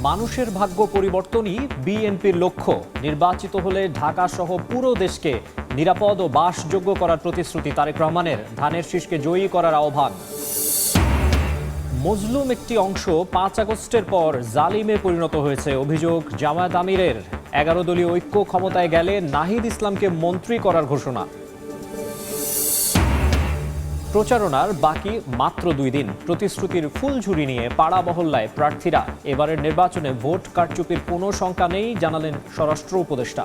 মানুষের ভাগ্য পরিবর্তনই বিএনপির লক্ষ্য। নির্বাচিত হলে ঢাকা সহ পুরো দেশকে নিরাপদ ও বাসযোগ্য করার প্রতিশ্রুতি তারেক রহমানের। ধানের শীষকে জয়ী করার আহ্বান। মজলুম একটি অংশ 5 আগস্টের পর জালিমে পরিণত হয়েছে, অভিযোগ জামায়াত আমিরের। 11 দলীয় ঐক্য ক্ষমতায় গেলে নাহিদ ইসলামকে মন্ত্রী করার ঘোষণা। প্রচারণার বাকি মাত্র 2 দিন। প্রতিশ্রুতির ফুলঝুরি নিয়ে পাড়া মহল্লায় প্রার্থীরা। এবারের নির্বাচনে ভোট কারচুপির কোনো শঙ্কা নেই জানালেন স্বরাষ্ট্র উপদেষ্টা।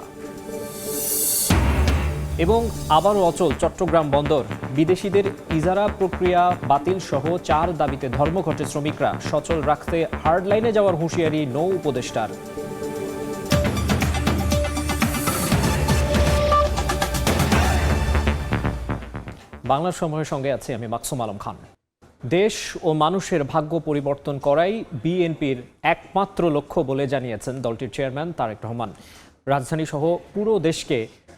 এবং আবারও অচল চট্টগ্রাম বন্দর। বিদেশিদের ইজারা প্রক্রিয়া বাতিল সহ 4 দাবিতে ধর্মঘটে শ্রমিকরা। সচল রাখতে হার্ডলাইনে যাওয়ার হুঁশিয়ারি নৌ উপদেষ্টার। বাংলা সময়ের সঙ্গে আছি আমি মাকসুম আলম খান। দেশ ও মানুষের ভাগ্য পরিবর্তন করাই বিএনপির একমাত্র লক্ষ্য বলে জানিয়েছেন দলটির চেয়ারম্যান তারেক রহমান। রাজধানী সহ পুরো দেশকে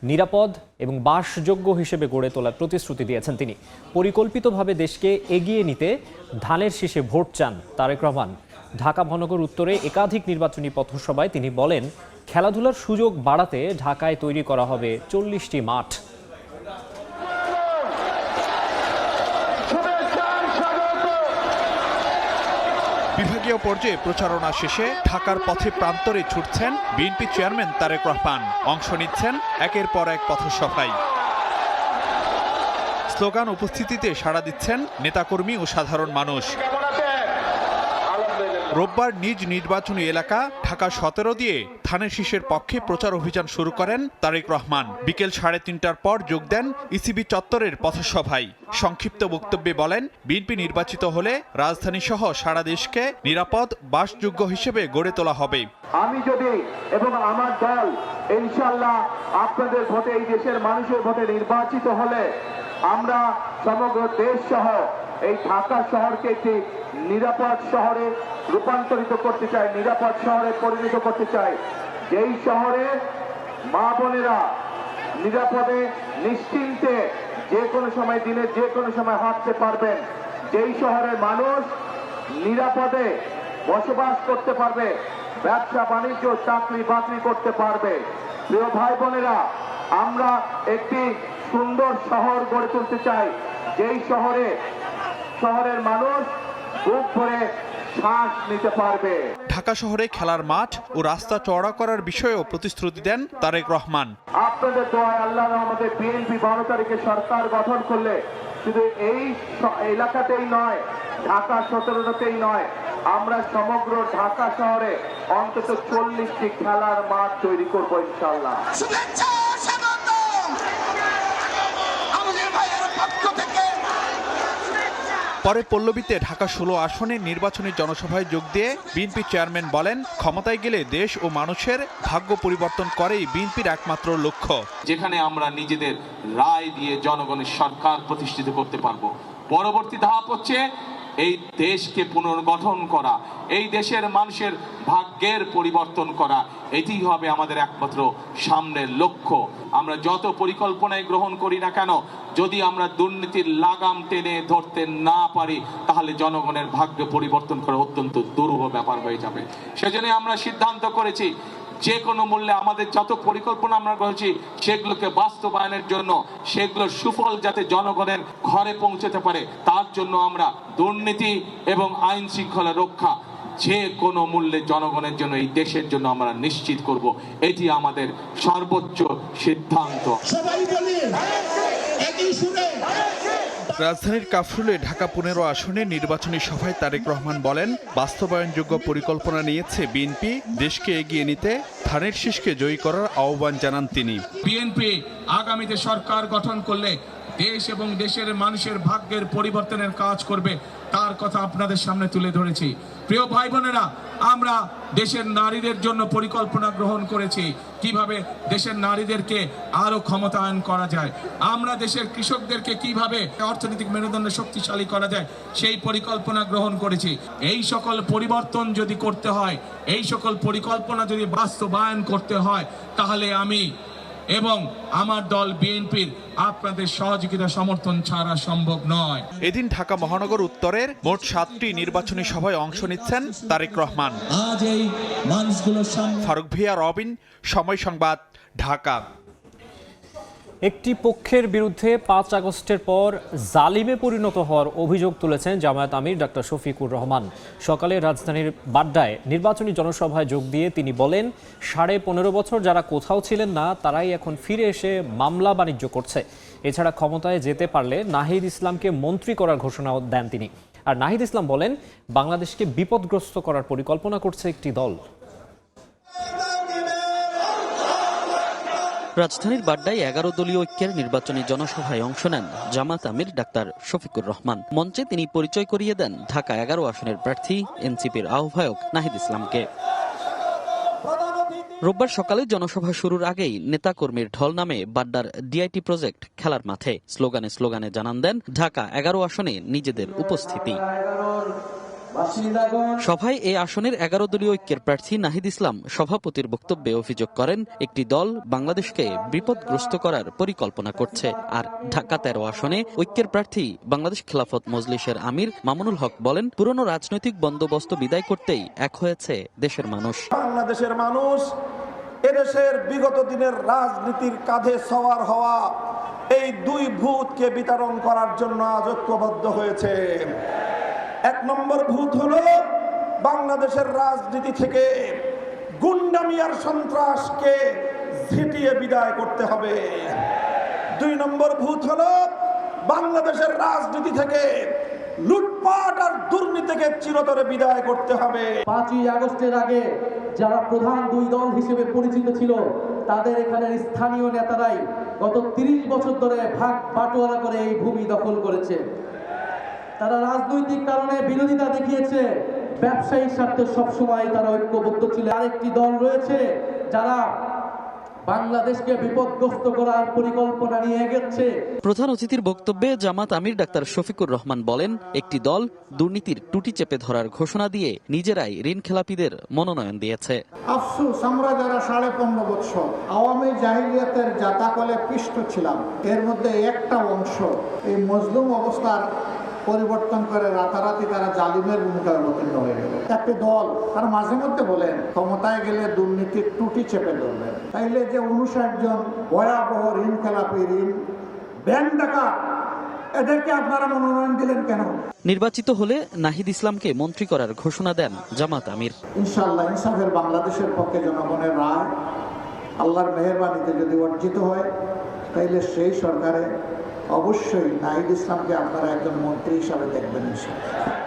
নিরাপদ এবং বাসযোগ্য হিসেবে গড়ে তোলার প্রতিশ্রুতি দিয়েছেন তিনি। পরিকল্পিতভাবে দেশকে এগিয়ে নিতে ধানের শীষে ভোট চান তারেক রহমান। ঢাকা মহানগর উত্তরে একাধিক নির্বাচনী পথসভায় তিনি বলেন, খেলাধুলার সুযোগ বাড়াতে ঢাকায় তৈরি করা হবে 40টি মাঠ। বিভাগীয় পর্যায়ে প্রচারণা শেষে ঢাকার পথে প্রান্তরে ছুটছেন বিএনপি চেয়ারম্যান তারেক রহমান। অংশ নিচ্ছেন একের পর এক পথসভায়। স্লোগান উপস্থিতিতে সাড়া দিচ্ছেন নেতাকর্মী ও সাধারণ মানুষ। রোববার নিজ নির্বাচনী এলাকা ঢাকা 17 দিয়ে ধানের শীষের পক্ষে প্রচার অভিযান শুরু করেন তারেক রহমান। বিকেল 3:30টার পর যোগ দেন ইসিবি চত্বরের পথসভায়। সংক্ষিপ্ত বক্তব্যে বলেন, বিএনপি নির্বাচিত হলে রাজধানী সহ সারা দেশকে নিরাপদ বাসযোগ্য হিসেবে গড়ে তোলা হবে। আমি যদি এবং আমার দল ইনশাআল্লাহ আপনাদের ভোটে, এই দেশের মানুষের ভোটে নির্বাচিত হলে আমরা সমগ্র দেশ সহ এই ঢাকা শহরকে একটি নিরাপদ শহরে রূপান্তরিত করতে চাই, নিরাপদ শহরে পরিণত করতে চাই। যেই শহরে মা বোনেরা নিরাপদে নিশ্চিন্তে যে কোনো সময়, দিনের যে কোনো সময় হাঁটতে পারবেন, যেই শহরের মানুষ নিরাপদে বসবাস করতে পারবে, ব্যবসা বাণিজ্য চাকরি বাকরি করতে পারবে। প্রিয় ভাই বোনেরা, আমরা একটি সুন্দর শহর গড়ে তুলতে চাই, যেই শহরের মানুষ বুক ভরে শ্বাস নিতে পারবে। ঢাকা শহরে খেলার মাঠ ও রাস্তা চওড়া করার বিষয়েও প্রতিশ্রুতি দেন তারেক রহমান। আপনাদের দোয়ায় আল্লাহর রহমতে বিএনপি 12 তারিখে সরকার গঠন করলে শুধু এই এলাকাতেই নয়, ঢাকা 17টাতেই নয়, আমরা সমগ্র ঢাকা শহরে অন্তত 40টি খেলার মাঠ তৈরি করবো ইনশাআল্লাহ। পরে পল্লবীতে ঢাকা 16 আসনে নির্বাচনী জনসভায় যোগ দিয়ে বিএনপি চেয়ারম্যান বলেন, ক্ষমতায় গেলে দেশ ও মানুষের ভাগ্য পরিবর্তন করেই বিএনপির একমাত্র লক্ষ্য। যেখানে আমরা নিজেদের রায় দিয়ে জনগণের সরকার প্রতিষ্ঠিত করতে পারবো। পরবর্তী ধাপ হচ্ছে এই দেশকে পুনর্গঠন করা, এই দেশের মানুষের ভাগ্যের পরিবর্তন করা। এটি হবে আমাদের একমাত্র সামনের লক্ষ্য। আমরা যত পরিকল্পনায় গ্রহণ করি না কেন, যদি আমরা দুর্নীতির লাগাম টেনে ধরতে না পারি, তাহলে জনগণের ভাগ্য পরিবর্তন করা অত্যন্ত দুরূহ ব্যাপার হয়ে যাবে। সেজন্য আমরা সিদ্ধান্ত করেছি, যে কোনো মূল্যে আমাদের যত পরিকল্পনা আমরা করেছি সেগুলোকে বাস্তবায়নের জন্য, সেগুলোর সুফল যাতে জনগণের ঘরে পৌঁছতে পারে, তার জন্য আমরা দুর্নীতি এবং আইন শৃঙ্খলা রক্ষা যে কোনো মূল্যে জনগণের জন্য, এই দেশের জন্য আমরা নিশ্চিত করব। এটি আমাদের সর্বোচ্চ সিদ্ধান্ত। রাজধানীর কাফরুলে ঢাকা 15 আসনে নির্বাচনী সভায় তারেক রহমান বলেন, বাস্তবায়নযোগ্য পরিকল্পনা নিয়েছে বিএনপি। দেশকে এগিয়ে নিতে ধানের শীষকে জয়ী করার আহ্বান জানান তিনি। বিএনপি আগামীতে সরকার গঠন করলে দেশ এবং দেশের মানুষের ভাগ্যের পরিবর্তনের কাজ করবে, তার কথা আপনাদের সামনে তুলে ধরেছি। প্রিয় ভাই বোনেরা, আমরা দেশের নারীদের জন্য পরিকল্পনা গ্রহণ করেছি, কিভাবে দেশের নারীদেরকে আরো ক্ষমতায়ন করা যায়। আমরা দেশের কৃষকদেরকে কিভাবে অর্থনৈতিক মেরুদণ্ড শক্তিশালী করা যায়, সেই পরিকল্পনা গ্রহণ করেছি। এই সকল পরিবর্তন যদি করতে হয়, এই সকল পরিকল্পনা যদি বাস্তবায়ন করতে হয়, তাহলে আমি এবং আমার দল বিএনপির আপনাদের সহযোগিতা সমর্থন ছাড়া সম্ভব নয়। এদিন ঢাকা মহানগর উত্তরের মোট 7টি নির্বাচনী সভায় অংশ নিচ্ছেন তারেক রহমান। আজ এই মানুষগুলোর সামনে ফারুক ভিয়া, রবিন, সময় সংবাদ, ঢাকা। একটি পক্ষের বিরুদ্ধে 5 আগস্টের পর জালিমে পরিণত হওয়ার অভিযোগ তুলেছেন জামায়াত আমির ডাক্তার শফিকুর রহমান। সকালে রাজধানীর বাড্ডায় নির্বাচনী জনসভায় যোগ দিয়ে তিনি বলেন, 15.5 বছর যারা কোথাও ছিলেন না তারাই এখন ফিরে এসে মামলা বাণিজ্য করছে। এছাড়া ক্ষমতায় যেতে পারলে নাহিদ ইসলামকে মন্ত্রী করার ঘোষণাও দেন তিনি। আর নাহিদ ইসলাম বলেন, বাংলাদেশকে বিপদগ্রস্ত করার পরিকল্পনা করছে একটি দল। রাজধানীর বাড্ডায় 11 দলীয় ঐক্যের নির্বাচনী জনসভায় অংশ নেন জামাত আমির ডাক্তার শফিকুর রহমান। মঞ্চে তিনি পরিচয় করিয়ে দেন ঢাকা 11 আসনের প্রার্থী এনসিপির আহ্বায়ক নাহিদ ইসলামকে। রোববার সকালে জনসভা শুরুর আগেই নেতাকর্মীর ঢল নামে বাড্ডার ডিআইটি প্রজেক্ট খেলার মাঠে। স্লোগানে জানান দেন ঢাকা 11 আসনে নিজেদের উপস্থিতি। সভায় এই আসনের 11 দলীয় ঐক্যের প্রার্থী নাহিদ ইসলাম সভাপতির বক্তব্যে অভিযোগ করেন, একটি দল বাংলাদেশকে বিপদগ্রস্ত করার পরিকল্পনা করছে। আর ঢাকা 13 আসনে ঐক্যের প্রার্থী বাংলাদেশ খেলাফত মজলিসের আমির মামুনুল হক বলেন, পুরনো রাজনৈতিক বন্দোবস্ত বিদায় করতেই এক হয়েছে দেশের মানুষ। বাংলাদেশের মানুষ এদেশের বিগত দিনের রাজনীতির কাঁধে সওয়ার হওয়া এই দুই ভূতকে বিতরণ করার জন্য আজ ঐক্যবদ্ধ হয়েছে। 1 নম্বর ভূত হলো বাংলাদেশের রাজনীতি থেকে গুন্ডামি আর সন্ত্রাসকে ঝেঁটিয়ে বিদায় করতে হবে। 2 নম্বর ভূত হলো বাংলাদেশের রাজনীতি থেকে লুটপাট আর দুর্নীতিকে চিরতরে বিদায় করতে হবে। 5ই আগস্টের আগে যারা প্রধান 2 দল হিসেবে পরিচিত ছিল, তাদের এখানের স্থানীয় নেতারাই গত 30 বছর ধরে ভাগ বাটোয়ারা করে এই ভূমি দখল করেছে। তারা রাজনৈতিক কারণে বিরোধিতা দেখিয়েছে, ব্যবসায়িক স্বার্থে সবসময় তারা ঐক্যবদ্ধ ছিল। আরেকটি দল রয়েছে যারা বাংলাদেশকে বিপদগ্রস্ত করার পরিকল্পনা নিয়ে এগোচ্ছে। প্রধান অতিথির বক্তব্যে জামাত আমির ডাক্তার শফিকুর রহমান বলেন, একটি দল দুর্নীতির টুটি চেপে ধরার ঘোষণা দিয়ে নিজেরাই ঋণ খেলাপিদের মনোনয়ন দিয়েছে। আফসোস, আমরা যারা 15.5 বছর আওয়ামী জাহিলিয়াতের জাতাকলে পিষ্ট ছিলাম, এর মধ্যে একটা অংশ এই মজলুম অবস্থার পরিবর্তন করে রাতারাতি তারা জালিমের ভূমিকায় অবতীর্ণ হয়ে গেল। একটি দল তারা মাঝে মধ্যে বলেন ক্ষমতায় গেলে দুর্নীতির টুটি চেপে ধরবেন, তাইলে যে 59 জন ভয়াবহ ঋণ খেলাপি, ঋণ ব্যাংক ডাকাত, এদেরকে আপনারা মনোনয়ন দিলেন কেন? নির্বাচিত হলে নাহিদ ইসলামকে মন্ত্রী করার ঘোষণা দেন জামাত আমির। ইনশাআল্লাহ ইনসাফের বাংলাদেশের পক্ষে জনগণের রায় আল্লাহর মেহেরবানিতে যদি অর্জিত হয়, তাইলে সেই সরকারে অবশ্যই নাহিদ ইসলামকে আপনারা একজন মন্ত্রী হিসাবে দেখবেন।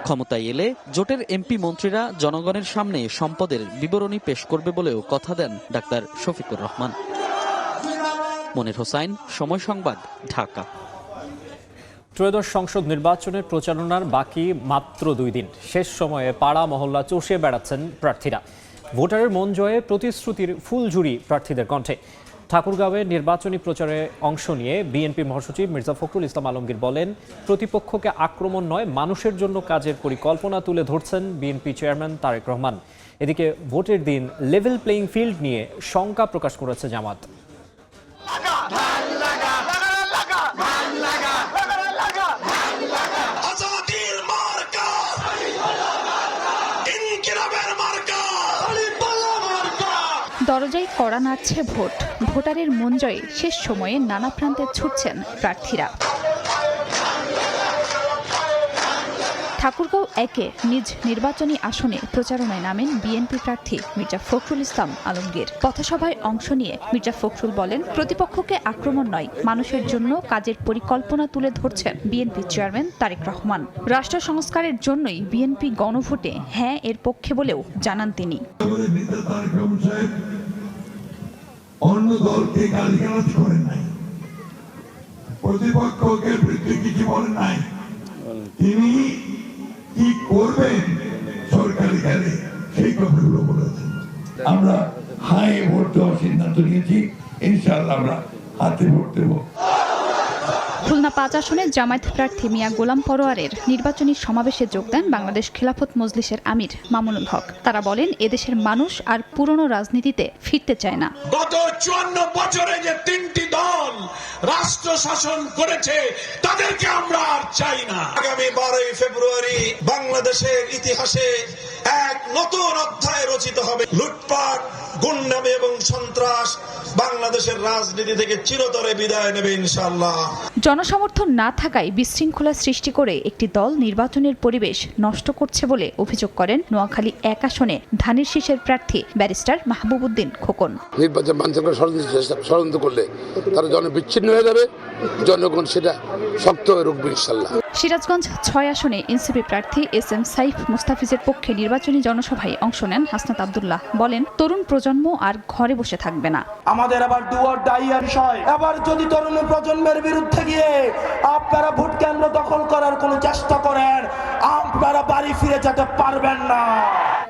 ক্ষমতায় এলে জোটের এমপি মন্ত্রীরা জনগণের সামনে সম্পদের বিবরণী পেশ করবে বলেও কথা দেন ডাক্তার শফিকুর রহমান। মনির হোসাইন, সময় সংবাদ, ঢাকা। ত্রয়োদশ সংসদ নির্বাচনের প্রচারণার বাকি মাত্র 2 দিন। শেষ সময়ে পাড়া মহল্লা চষে বেড়াচ্ছেন প্রার্থীরা। ভোটারের মন জয়ে প্রতিশ্রুতির ফুলঝুরি প্রার্থীদের কণ্ঠে। ঠাকুরগাঁওয়ে নির্বাচনী প্রচারে অংশ নিয়ে বিএনপি মহাসচিব মির্জা ফখরুল ইসলাম আলমগীর বলেন, প্রতিপক্ষকে আক্রমণ নয়, মানুষের জন্য কাজের পরিকল্পনা তুলে ধরছেন বিএনপি চেয়ারম্যান তারেক রহমান। এদিকে ভোটের দিন লেভেল প্লেইং ফিল্ড নিয়ে শঙ্কা প্রকাশ করেছে জামাত। দরজায় কড়া নাড়ছে ভোট। ভোটারের মন জয়ে শেষ সময়ে নানা প্রান্তে ছুটছেন প্রার্থীরা। ঠাকুরগাঁও 1-এ নিজ নির্বাচনী আসনে প্রচারণায় নামেন বিএনপি প্রার্থী মির্জা ফখরুল ইসলাম আলমগীর। পথসভায় অংশ নিয়ে মির্জা ফখরুল বলেন, প্রতিপক্ষকে আক্রমণ নয়, মানুষের জন্য কাজের পরিকল্পনা তুলে ধরছেন বিএনপি চেয়ারম্যান তারেক রহমান। রাষ্ট্র সংস্কারের জন্যই বিএনপি গণভোটে হ্যাঁ এর পক্ষে বলেও জানান তিনি। অন্য দলকে গালিগালাজ করেন নাই, প্রতিপক্ষকে কিছু বলেন নাই, তিনি কি করবেন সরকারি গালে সেই কথাগুলো বলেছেন। আমরা হাই ভোট দেওয়ার সিদ্ধান্ত নিয়েছি, ইনশাআল্লাহ আমরা হাতে ভোট দেব। খুলনা ৫ আসনে জামায়াত প্রার্থী মিয়া গোলাম পরোয়ারের নির্বাচনী সমাবেশে যোগ দেন বাংলাদেশ খেলাফত মজলিসের আমির মামুনুল হক। তারা বলেন, এদেশের মানুষ আর পুরনো রাজনীতিতে ফিরতে চায় না। গত 54 বছরে যে 3টি দল রাষ্ট্র শাসন করেছে তাদেরকে আমরা আর চাই না। আগামী 12ই ফেব্রুয়ারি বাংলাদেশের ইতিহাসে এক নতুন অধ্যায় রচিত হবে। লুটপাট, গুন্ডামি এবং সন্ত্রাস বাংলাদেশের রাজনীতি থেকে চিরতরে বিদায় নেবে ইনশাআল্লাহ। জনসমর্থন না থাকায় বিশৃঙ্খলা সৃষ্টি করে একটি দল নির্বাচনের পরিবেশ নষ্ট করছে বলে অভিযোগ করেন নোয়াখালী ১ আসনে ধানের শীষের প্রার্থী ব্যারিস্টার মাহবুব উদ্দিন খোকন। নির্বাচন বাঞ্ছনীয় ষড়যন্ত্র করলে তারা জনবিচ্ছিন্ন হয়ে যাবে, জনগণ সেটা শক্ত হয়ে রুখবে ইনশাআল্লাহ। সিরাজগঞ্জ ৬ আসনে এনসিপি প্রার্থী এস.এম. সাইফ মুস্তাফিজের পক্ষে নির্বাচনী জনসভায় অংশ নেন হাসনাত আব্দুল্লাহ। বলেন, তরুণ প্রজন্ম আর ঘরে বসে থাকবে না। আমাদের আবার ডু অর ডাই এর বিষয়। এবার যদি তরুণ প্রজন্মের বিরুদ্ধে গিয়ে আপনারা ভোট কেন্দ্র দখল করার কোনো চেষ্টা করেন, আপনারা বাড়ি ফিরে যেতে পারবেন না।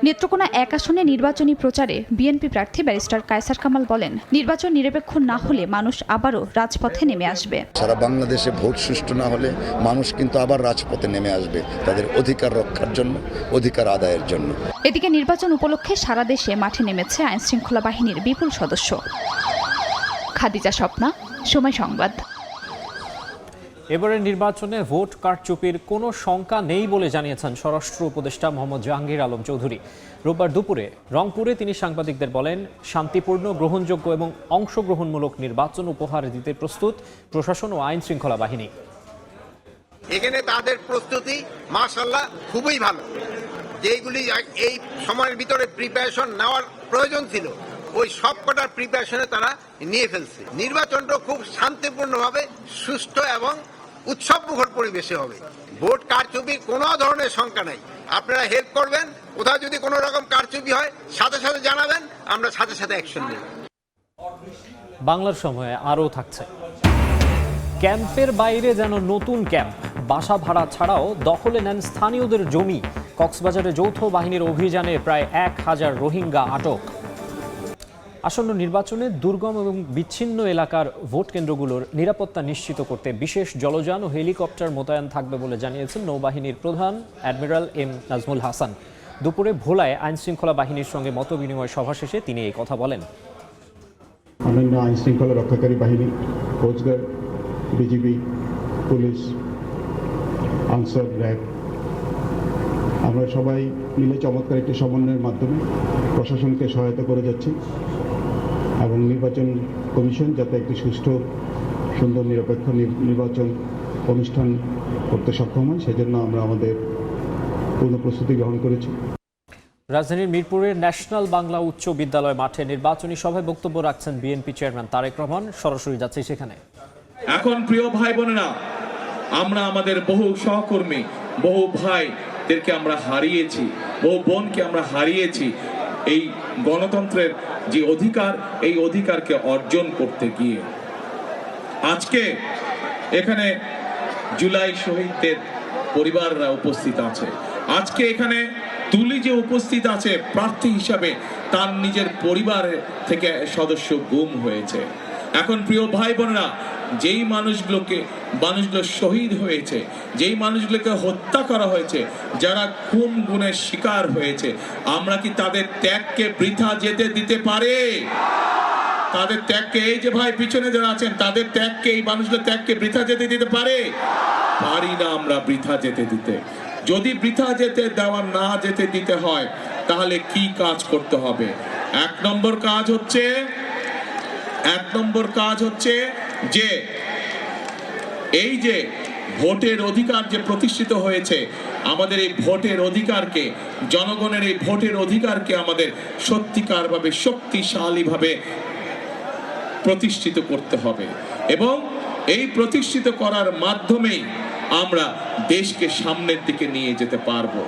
নেত্রকোনা ১ আসনে নির্বাচনী প্রচারে বিএনপি প্রার্থী ব্যারিস্টার কায়সার কামাল বলেন, নির্বাচন নিরপেক্ষ না হলে মানুষ আবারও রাজপথে নেমে আসবে। সারা বাংলাদেশে ভোট সুষ্ঠু না হলে মানুষ কিন্তু আবার রাজপথে নেমে আসবে তাদের অধিকার রক্ষার জন্য, অধিকার আদায়ের জন্য। এদিকে নির্বাচন উপলক্ষে সারা দেশে মাঠে নেমেছে আইনশৃঙ্খলা বাহিনীর বিপুল সদস্য। খাদিজা স্বপ্না, সময় সংবাদ। এবারের নির্বাচনে ভোট কারচুপির কোনো শঙ্কা নেই বলে জানিয়েছেন স্বরাষ্ট্র উপদেষ্টা মোহাম্মদ জাহাঙ্গীর আলম চৌধুরী। রোববার দুপুরে রংপুরে তিনি সাংবাদিকদের বলেন, শান্তিপূর্ণ, গ্রহণযোগ্য এবং অংশগ্রহণমূলক নির্বাচন উপহার দিতে প্রস্তুত প্রশাসন ও আইন শৃঙ্খলা বাহিনী। এখানে তাদের প্রস্তুতি মাশাআল্লাহ খুবই ভালো। যেগুলি এই সময়ের ভিতরে প্রিপারেশন নেওয়ার প্রয়োজন ছিল, ওই সবকটার প্রিপারেশনে তারা নিয়ে ফেলছে। নির্বাচনটা খুব শান্তিপূর্ণভাবে, সুষ্ঠু এবং উৎসবমুখর পরিবেশে হবে। ভোট কারচুপির কোনো ধরনের শঙ্কা নাই। আপনারা হেল্প করবেন, কোথাও যদি কোনো রকম কারচুপি হয় সাথে সাথে জানাবেন, আমরা সাথে সাথে অ্যাকশন নেব। বাংলার সময়ে আরও থাকছে, ক্যাম্পের বাইরে যেন নতুন ক্যাম্প, বাসা ভাড়া ছাড়াও দখলে নেন স্থানীয়দের জমি। কক্সবাজারে যৌথ বাহিনীর অভিযানে প্রায় ১,০০০ রোহিঙ্গা আটক। আসন্ন নির্বাচনে দুর্গম এবং বিচ্ছিন্ন এলাকার ভোট কেন্দ্রগুলোর নিরাপত্তা নিশ্চিত করতে বিশেষ জলযান ও হেলিকপ্টার মোতায়েন থাকবে বলে জানিয়েছেন নৌবাহিনীর প্রধান অ্যাডমিরাল এম নাজমুল হাসান। দুপুরে ভোলায় আইনশৃঙ্খলা বাহিনীর সঙ্গে মতবিনিময় সভা শেষে তিনি এই কথা বলেন। অন্যান্য আইনশৃঙ্খলা রক্ষাকারী বাহিনী, কোস্টগার্ড, বিজিবি, পুলিশ, আনসার, র্যাব, আমরা সবাই মিলে চমৎকার একটি সমন্বয়ের মাধ্যমে প্রশাসনকে সহায়তা করে যাচ্ছি এবং নির্বাচন কমিশন যাতে একটি সুষ্ঠু, সুন্দর, নিরপেক্ষ নির্বাচন অনুষ্ঠান করতে সক্ষম হয় সেজন্য আমরা আমাদের পূর্ণ প্রস্তুতি গ্রহণ করেছি। রাজধানীর মিরপুরের ন্যাশনাল বাংলা উচ্চ বিদ্যালয় মাঠে নির্বাচনী সভায় বক্তব্য রাখছেন বিএনপি চেয়ারম্যান তারেক রহমান। সরাসরি যাচ্ছে সেখানে। এখন প্রিয় ভাই বোনেরা, আমরা আমাদের বহু সহকর্মী, বহু ভাইদেরকে আমরা হারিয়েছি, বহু বোনকে আমরা হারিয়েছি এই গণতন্ত্রের যে অধিকার, এই অধিকারকে অর্জন করতে গিয়ে। আজকে এখানে জুলাই শহীদদের পরিবাররা উপস্থিত আছে। আজকে এখানে তুলি যে উপস্থিত আছে প্রার্থী হিসাবে, তার নিজের পরিবারের থেকে সদস্য গুম হয়েছে। এখন প্রিয় ভাই বোনেরা, যেই মানুষগুলো শহীদ হয়েছে, যেই মানুষগুলোকে হত্যা করা হয়েছে, যারা খুন গুণের শিকার হয়েছে, আমরা কি তাদের ত্যাগকে বৃথা যেতে দিতে পারি? তাদের ত্যাগকে, এই যে ভাই পিছনে যারা আছেন, তাদের ত্যাগকে, এই মানুষগুলো ত্যাগকে বৃথা যেতে দিতে পারে? পারি না আমরা বৃথা যেতে দিতে। যদি বৃথা যেতে দেওয়া না যেতে দিতে হয়, তাহলে কি কাজ করতে হবে? এক নম্বর কাজ হচ্ছে যে এই যে ভোটের অধিকার যে প্রতিষ্ঠিত হয়েছে, আমাদের এই ভোটের অধিকারকে, জনগণের এই ভোটের অধিকারকে আমাদের সত্যিকারভাবে, শক্তিশালীভাবে প্রতিষ্ঠিত করতে হবে এবং এই প্রতিষ্ঠিত করার মাধ্যমেই আমরা দেশকে সামনের দিকে নিয়ে যেতে পারবো।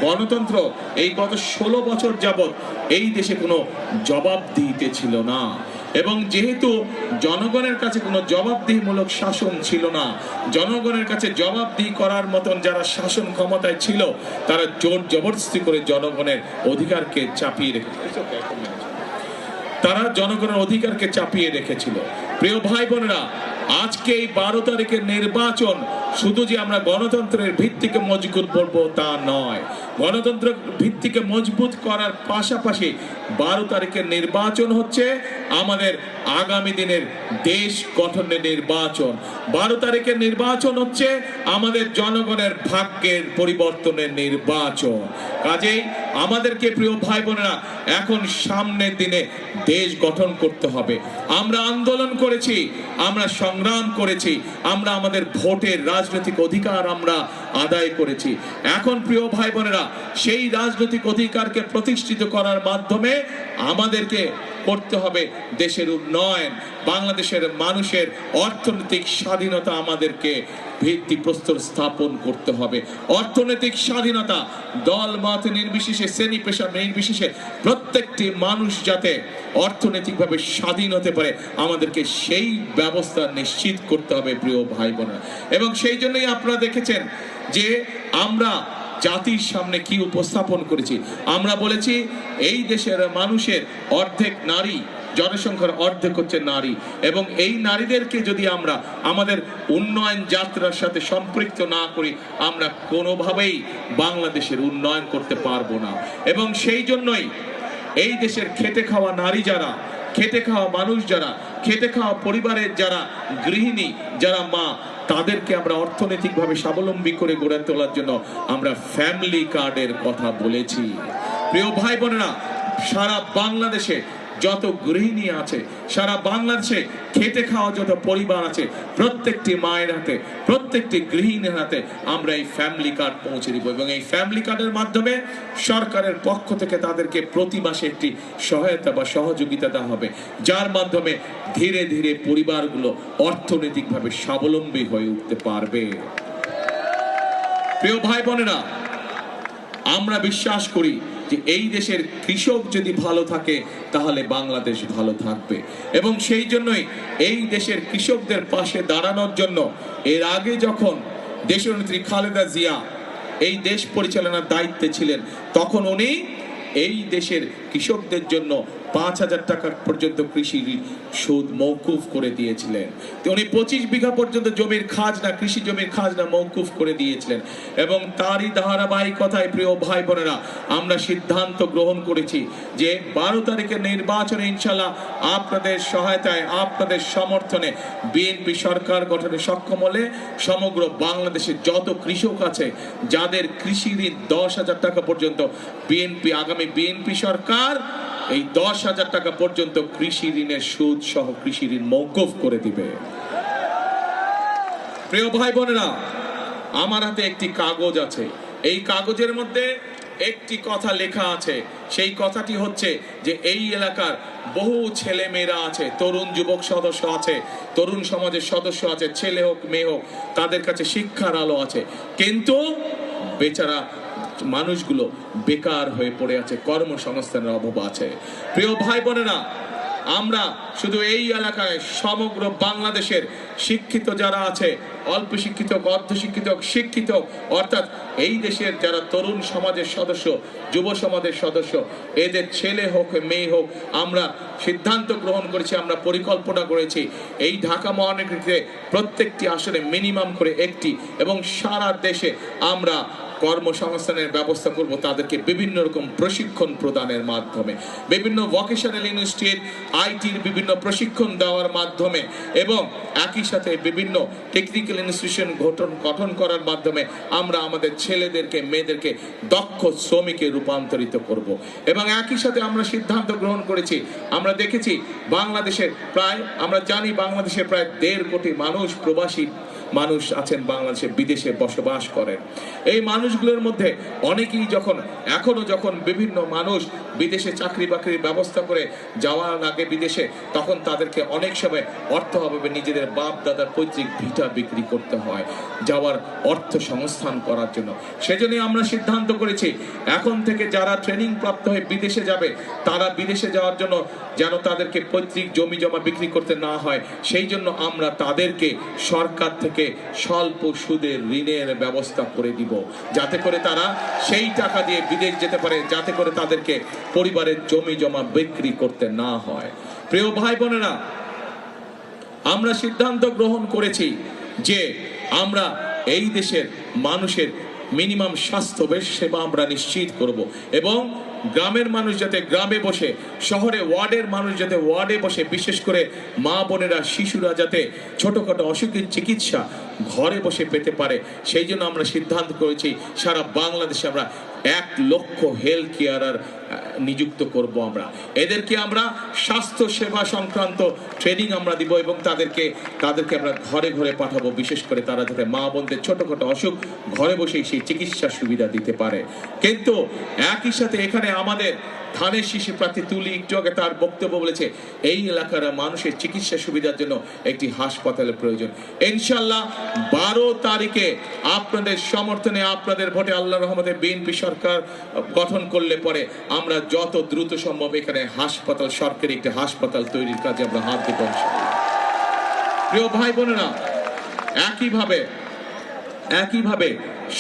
গণতন্ত্র এই গত 16 বছর যাবৎ এই দেশে কোনো জবাবদিহিতে ছিল না, এবং যেহেতু জনগণের কাছে কোনো জবাবদিহিমূলক শাসন ছিল না, জনগণের কাছে জবাবদিহি করার মতন যারা শাসন ক্ষমতায় ছিল, তারা জোর জবরদস্তি করে জনগণের অধিকারকে চাপিয়ে রেখেছিল। প্রিয় ভাই বোনেরা, আজকে এই 12 তারিখের নির্বাচন শুধু যে আমরা গণতন্ত্রের ভিত্তিকে মজবুত করবো তা নয়, গণতন্ত্র ভিত্তিকে মজবুত করার পাশাপাশি 12 তারিখের নির্বাচন হচ্ছে আমাদের আগামী দিনের দেশ গঠনের নির্বাচন। 12 তারিখের নির্বাচন হচ্ছে আমাদের জনগণের ভাগ্যের পরিবর্তনের নির্বাচন। কাজেই আমাদেরকে প্রিয় ভাই বোনেরা এখন সামনের দিনে দেশ গঠন করতে হবে। আমরা আন্দোলন করেছি, আমরা সংগ্রাম করেছি, আমরা আমাদের ভোটের রাজনৈতিক অধিকার আমরা আদায় করেছি। এখন প্রিয় ভাই বোনেরা সেই রাজনৈতিক অধিকারকে প্রতিষ্ঠিত করার মাধ্যমে আমাদেরকে করতে হবে দেশের উন্নয়ন, বাংলাদেশের মানুষের অর্থনৈতিক স্বাধীনতা আমাদেরকে ভিত্তিপ্রস্তর স্থাপন করতে হবে। অর্থনৈতিক স্বাধীনতা দল মত নির্বিশেষে, শ্রেণী পেশা নির্বিশেষে প্রত্যেকটি মানুষ যাতে অর্থনৈতিকভাবে স্বাধীন হতে পারে আমাদেরকে সেই ব্যবস্থা নিশ্চিত করতে হবে প্রিয় ভাই বোনেরা। এবং সেই জন্যই আপনারা দেখেছেন যে আমরা জাতির সামনে কি উপস্থাপন করেছি। আমরা বলেছি এই দেশের মানুষের অর্ধেক নারী, জনসংখ্যার অর্ধেক হচ্ছে নারী, এবং এই নারীদেরকে যদি আমরা আমাদের উন্নয়ন যাত্রার সাথে সম্পৃক্ত না করি আমরা কোনোভাবেই বাংলাদেশের উন্নয়ন করতে পারবো না। এবং সেই জন্যই এই দেশের খেটে খাওয়া নারী যারা, খেটে খাওয়া মানুষ যারা, খেটে খাওয়া পরিবারের যারা গৃহিণী, যারা মা, তাদেরকে আমরা অর্থনৈতিকভাবে স্বাবলম্বী করে গড়ে তোলার জন্য আমরা ফ্যামিলি কার্ডের কথা বলেছি। প্রিয় ভাই বোনেরা, সারা বাংলাদেশে যত গৃহিণী আছে, সারা বাংলাদেশে খেটে খাওয়া যত পরিবার আছে, প্রত্যেকটি মায়ের হাতে, প্রত্যেকটি গৃহিণীর হাতে আমরা এই ফ্যামিলি কার্ড পৌঁছে দিব। এবং এই ফ্যামিলি কার্ডের মাধ্যমে সরকারের পক্ষ থেকে তাদেরকে প্রতি মাসে একটি সহায়তা বা সহযোগিতা দেওয়া হবে, যার মাধ্যমে ধীরে ধীরে পরিবারগুলো অর্থনৈতিকভাবে স্বাবলম্বী হয়ে উঠতে পারবে। প্রিয় ভাই বোনেরা, আমরা বিশ্বাস করি যে এই দেশের কৃষক যদি ভালো থাকে তাহলে বাংলাদেশ ভালো থাকবে। এবং সেই জন্যই এই দেশের কৃষকদের পাশে দাঁড়ানোর জন্য এর আগে যখন দেশনেত্রী খালেদা জিয়া এই দেশ পরিচালনার দায়িত্বে ছিলেন তখন উনি এই দেশের কৃষকদের জন্য 5,000 টাকা পর্যন্ত কৃষি সুদ মওকুফ করে দিয়েছিলেন। তো উনি 25 বিঘা পর্যন্ত জমির খাজনা, কৃষি জমির খাজনা মওকুফ করে দিয়েছিলেন। এবং তারই ধারাবাহিকতায় প্রিয় ভাই বোনেরা আমরা সিদ্ধান্ত গ্রহণ করেছি যে 12 তারিখের নির্বাচনে ইনশাল্লাহ আপনাদের সহায়তায়, আপনাদের সমর্থনে বিএনপি সরকার গঠনে সক্ষম হলে সমগ্র বাংলাদেশে যত কৃষক আছে যাদের কৃষি ঋণ 10,000 টাকা পর্যন্ত বিএনপি, আগামী বিএনপি সরকার এই 10,000 টাকা পর্যন্ত কৃষি ঋণের সুদ সহ কৃষি ঋণ মওকুফ করে দিবে। প্রিয় ভাই বোনেরা, আমার হাতে একটি কাগজ আছে, এই কাগজের মধ্যে একটি কথা লেখা আছে। সেই কথাটি হচ্ছে যে এই এলাকার বহু ছেলে মেয়েরা আছে, তরুণ যুবক সদস্য আছে, তরুণ সমাজের সদস্য আছে, ছেলে হোক মেয়ে হোক, তাদের কাছে শিক্ষার আলো আছে, কিন্তু বেচারা মানুষগুলো বেকার হয়ে পড়ে আছে, কর্মসংস্থানের অভাব আছে। প্রিয় ভাই বোনেরা, আমরা শুধু এই এলাকায় সমগ্র বাংলাদেশের শিক্ষিত যারা আছে, অল্প শিক্ষিত, অর্ধ শিক্ষিত, শিক্ষিত, অর্থাৎ এই দেশের যারা তরুণ সমাজের সদস্য, যুব সমাজের সদস্য, এদের ছেলে হোক মেয়ে হোক, আমরা সিদ্ধান্ত গ্রহণ করেছি, আমরা পরিকল্পনা করেছি এই ঢাকা মহানগরীতে প্রত্যেকটি আসনে মিনিমাম করে একটি, এবং সারা দেশে আমরা কর্মসংস্থানের ব্যবস্থা করব তাদেরকে বিভিন্ন রকম প্রশিক্ষণ প্রদানের মাধ্যমে, বিভিন্ন ভোকেশনাল ইনস্টিটিউট, আইটির বিভিন্ন প্রশিক্ষণ দেওয়ার মাধ্যমে, এবং একই সাথে বিভিন্ন টেকনিক্যাল ইনস্টিটিউশন গঠন করার মাধ্যমে আমরা আমাদের ছেলেদেরকে, মেয়েদেরকে দক্ষ শ্রমিকে রূপান্তরিত করব। এবং একই সাথে আমরা সিদ্ধান্ত গ্রহণ করেছি, আমরা দেখেছি বাংলাদেশের প্রায়, আমরা জানি বাংলাদেশের প্রায় 1.5 কোটি মানুষ, প্রবাসী মানুষ আছেন বাংলাদেশে, বিদেশে বসবাস করেন। এই মানুষগুলোর মধ্যে অনেকেই এখনো যখন বিভিন্ন মানুষ বিদেশে চাকরি বাকরির ব্যবস্থা করে যাওয়ার আগে বিদেশে, তখন তাদেরকে অনেক সময় অর্থ অভাবে নিজেদের বাপ দাদার পৈতৃক ভিটা বিক্রি করতে হয় যাওয়ার অর্থ সংস্থান করার জন্য। সেজন্য আমরা সিদ্ধান্ত করেছি এখন থেকে যারা ট্রেনিং প্রাপ্ত হয়ে বিদেশে যাবে, তারা বিদেশে যাওয়ার জন্য যেন তাদেরকে পৈতৃক জমি জমা বিক্রি করতে না হয়, সেই জন্য আমরা তাদেরকে সরকার থেকে স্বল্প সুদের ঋণের ব্যবস্থা করে দিব, যাতে করে তারা সেই টাকা দিয়ে বিদেশ যেতে পারে, যাতে করে তাদেরকে পরিবারের জমি জমা বিক্রি করতে না হয়। প্রিয় ভাই বোনেরা, আমরা সিদ্ধান্ত গ্রহণ করেছি যে আমরা এই দেশের মানুষের মিনিমাম স্বাস্থ্য সেবা আমরা নিশ্চিত করব এবং গ্রামের মানুষ যাতে গ্রামে বসে, শহরে ওয়ার্ডের মানুষ যাতে ওয়ার্ডে বসে, বিশেষ করে মা বোনেরা শিশুরা যাতে ছোটখাটো অসুখের চিকিৎসা ঘরে বসে পেতে পারে, সেই জন্য আমরা সিদ্ধান্ত করেছি সারা বাংলাদেশে আমরা 1 লক্ষ হেলথ কেয়ারার নিযুক্ত করব। এদেরকে আমরা স্বাস্থ্য সেবা সংক্রান্ত ট্রেনিং আমরা দিব এবং তাদেরকে আমরা ঘরে ঘরে পাঠাবো, বিশেষ করে তারা যাতে মা বোনদের ছোটখাটো অসুখ ঘরে বসেই সেই চিকিৎসা সুবিধা দিতে পারে। কিন্তু একই সাথে এখানে আমাদের ধানের শীষে প্রার্থী তুলি একটু আগে তার বক্তব্য বলেছে এই এলাকার মানুষের চিকিৎসা সুবিধার জন্য একটি হাসপাতালের প্রয়োজন। ইনশাআল্লাহ 12 তারিখে আপনাদের সমর্থনে, আপনাদের ভোটে আল্লাহর রহমতে বিএনপি সরকার গঠন করলে পরে আমরা যত দ্রুত সম্ভব এখানে হাসপাতাল, সরকারি একটি হাসপাতাল তৈরির কাজে আমরা হাত দেব। প্রিয় ভাই বোনেরা, একইভাবে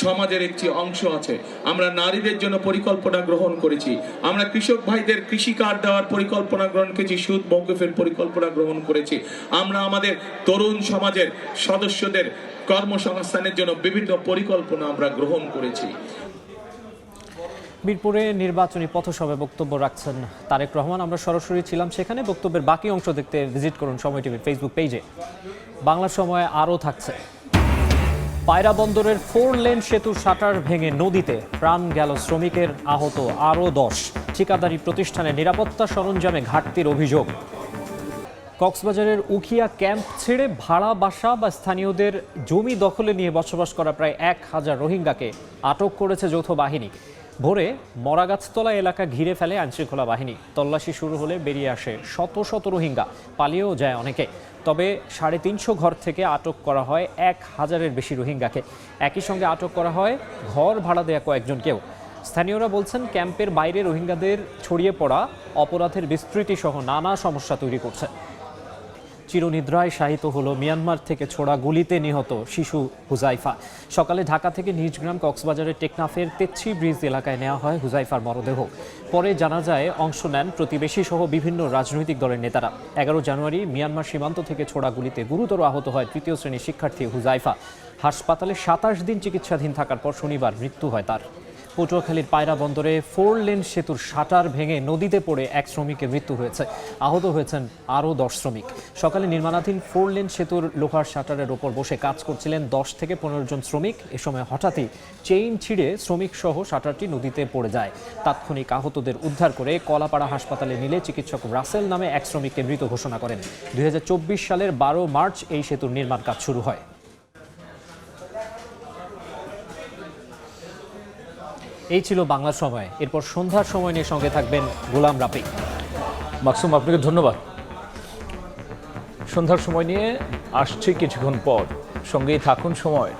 সমাজের একটি অংশ আছে, আমরা নারীদের জন্য পরিকল্পনা গ্রহণ করেছি, আমরা কৃষক ভাইদের কৃষি কার্ড দেওয়ার পরিকল্পনা গ্রহণ করেছি, সুদ মওকুফের পরিকল্পনা গ্রহণ করেছি, আমরা আমাদের তরুণ সমাজের সদস্যদের কর্মসংস্থানের জন্য বিভিন্ন পরিকল্পনা আমরা গ্রহণ করেছি। মিরপুরে নির্বাচনী পথসভায় বক্তব্য রাখছেন তারেক রহমান। আমরা সরাসরি ছিলাম সেখানে। বক্তব্যের বাকি অংশ দেখতে ভিজিট করুন সময় টিভির ফেসবুক পেজে। বাংলা সময় আরও থাকছে। পায়রা বন্দরের 4 লেন সেতুর শাটার ভেঙে নদীতে, প্রাণ গেল শ্রমিকের, আহত আরও 10। ঠিকাদারি প্রতিষ্ঠানের নিরাপত্তা সরঞ্জামে ঘাটতির অভিযোগ। কক্সবাজারের উখিয়া ক্যাম্প ছেড়ে ভাড়া বাসা বা স্থানীয়দের জমি দখলে নিয়ে বসবাস করা প্রায় 1000 রোহিঙ্গাকে আটক করেছে যৌথ বাহিনী। ভোরে মরাগাছতলা এলাকা ঘিরে ফেলে আইনশৃঙ্খলা বাহিনী। তল্লাশি শুরু হলে বেরিয়ে আসে শত শত রোহিঙ্গা, পালিয়েও যায় অনেকে। তবে 350 ঘর থেকে আটক করা হয় 1000-এর বেশি রোহিঙ্গাকে। একই সঙ্গে আটক করা হয় ঘর ভাড়া দেয়া কয়েকজনকেও। স্থানীয়রা বলছেন ক্যাম্পের বাইরে রোহিঙ্গাদের ছড়িয়ে পড়া অপরাধের বিস্তৃতি সহ নানা সমস্যা তৈরি করছে। চিরনিদ্রায় শায়িত হলো মিয়ানমার থেকে ছোড়া গুলিতে নিহত শিশু হুজাইফা। সকালে ঢাকা থেকে নিজ গ্রাম কক্সবাজারের টেকনাফের তেচ্ছি ব্রিজ এলাকায় নেওয়া হয় হুজাইফার মরদেহ। পরে জানাজায় অংশ নেন প্রতিবেশী সহ বিভিন্ন রাজনৈতিক দলের নেতারা। 11 জানুয়ারি মিয়ানমার সীমান্ত থেকে ছোড়া গুলিতে গুরুতর আহত হয় 3য় শ্রেণীর শিক্ষার্থী হুজাইফা। হাসপাতালে 27 দিন চিকিৎসাধীন থাকার পর শনিবার মৃত্যু হয় তার। পটুয়াখালীর পায়রা বন্দরে 4 লেন সেতুর শাটার ভেঙে নদীতে পড়ে 1 শ্রমিকের মৃত্যু হয়েছে। আহত হয়েছেন আরও 10 শ্রমিক। সকালে নির্মাণাধীন 4 লেন সেতুর লোহার শাটারের ওপর বসে কাজ করছিলেন 10 থেকে 15 জন শ্রমিক। এ সময় হঠাৎই চেইন ছিঁড়ে শ্রমিক সহ শাটারটি নদীতে পড়ে যায়। তাৎক্ষণিক আহতদের উদ্ধার করে কলাপাড়া হাসপাতালে নিলে চিকিৎসক রাসেল নামে 1 শ্রমিককে মৃত ঘোষণা করেন। 2024 সালের 12 মার্চ এই সেতুর নির্মাণ কাজ শুরু হয়। এই ছিল বাংলা সময়। এরপর সন্ধ্যার সময় নিয়ে সঙ্গে থাকবেন গোলাম রাফি। মাকসুম, আপনাকে ধন্যবাদ। সন্ধ্যার সময় নিয়ে আসছে কিছুক্ষণ পর, সঙ্গেই থাকুন সময়।